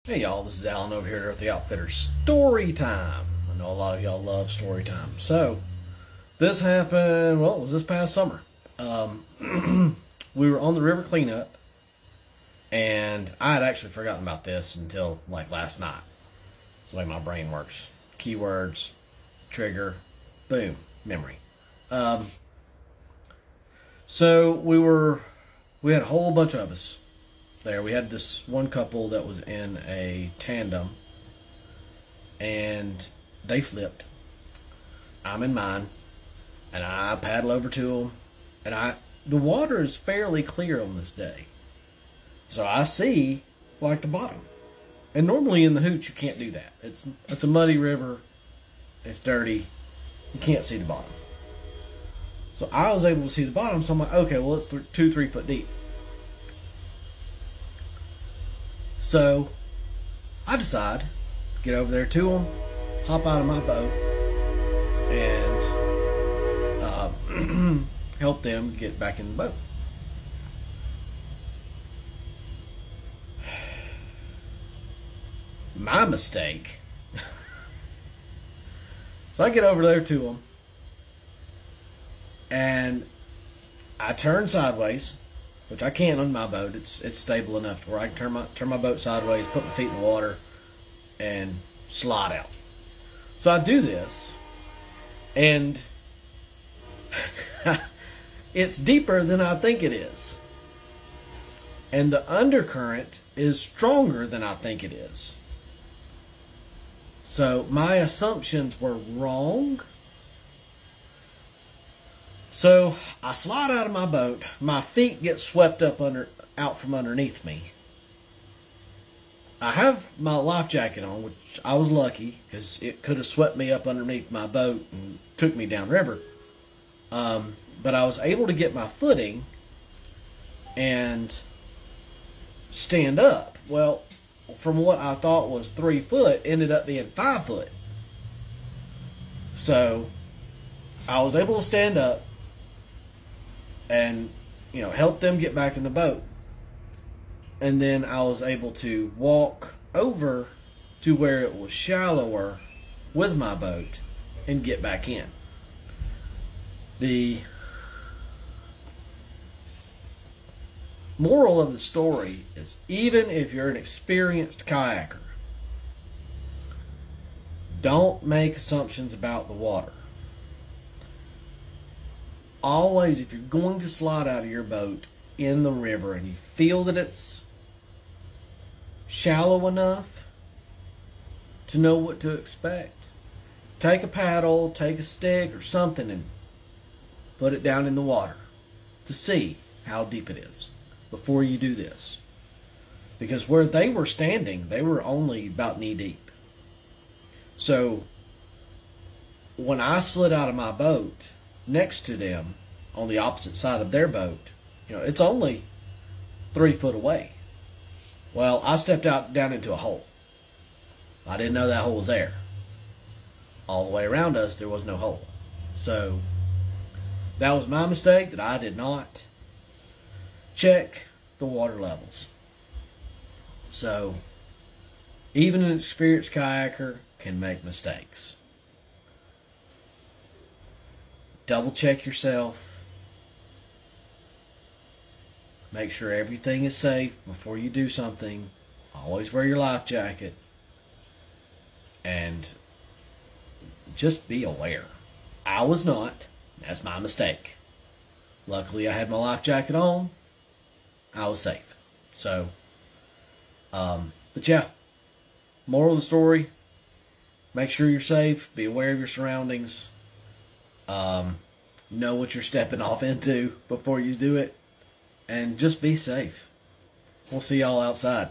Hey y'all, this is Alan over here at Earthy Outfitters. Story time. I know a lot of y'all love story time. So, this happened, well, it was this past summer. We were on the river cleanup, and I had actually forgotten about this until like last night. It's the way my brain works. Keywords, trigger, boom, memory. So we had a whole bunch of us there. We had this one couple that was in a tandem, and they flipped. I'm in mine, and I paddle over to them, and the water is fairly clear on this day, so I see like the bottom. And normally in the hooch you can't do that. It's a muddy river, it's dirty, you can't see the bottom. So I was able to see the bottom, so I'm like, okay, well it's 2-3 foot deep. So I decide to get over there to them, hop out of my boat, and help them get back in the boat. My mistake. So I get over there to them, and I turn sideways, which I can on my boat. It's stable enough to where I can turn my boat sideways, put my feet in the water, and slide out. So I do this, and it's deeper than I think it is. And the undercurrent is stronger than I think it is. So my assumptions were wrong. So I slide out of my boat. My feet get swept out from underneath me. I have my life jacket on, which I was lucky because it could have swept me up underneath my boat and took me downriver. But I was able to get my footing and stand up. Well, from what I thought was 3 foot, ended up being 5 foot. So I was able to stand up and help them get back in the boat. And then I was able to walk over to where it was shallower with my boat and get back in. The moral of the story is, even if you're an experienced kayaker, don't make assumptions about the water. Always, if you're going to slide out of your boat in the river and you feel that it's shallow enough to know what to expect, take a paddle, take a stick or something and put it down in the water to see how deep it is before you do this. Because where they were standing, they were only about knee deep. So when I slid out of my boat next to them on the opposite side of their boat, it's only 3 foot away. Well, I stepped out down into a hole. I didn't know that hole was there. All the way around us, there was no hole. So that was my mistake, that I did not check the water levels. So even an experienced kayaker can make mistakes. Double check yourself. Make sure everything is safe before you do something. Always wear your life jacket. And just be aware. I was not. That's my mistake. Luckily, I had my life jacket on. I was safe. So, but yeah. Moral of the story, make sure you're safe. Be aware of your surroundings. Know what you're stepping off into before you do it. And just be safe. We'll see y'all outside.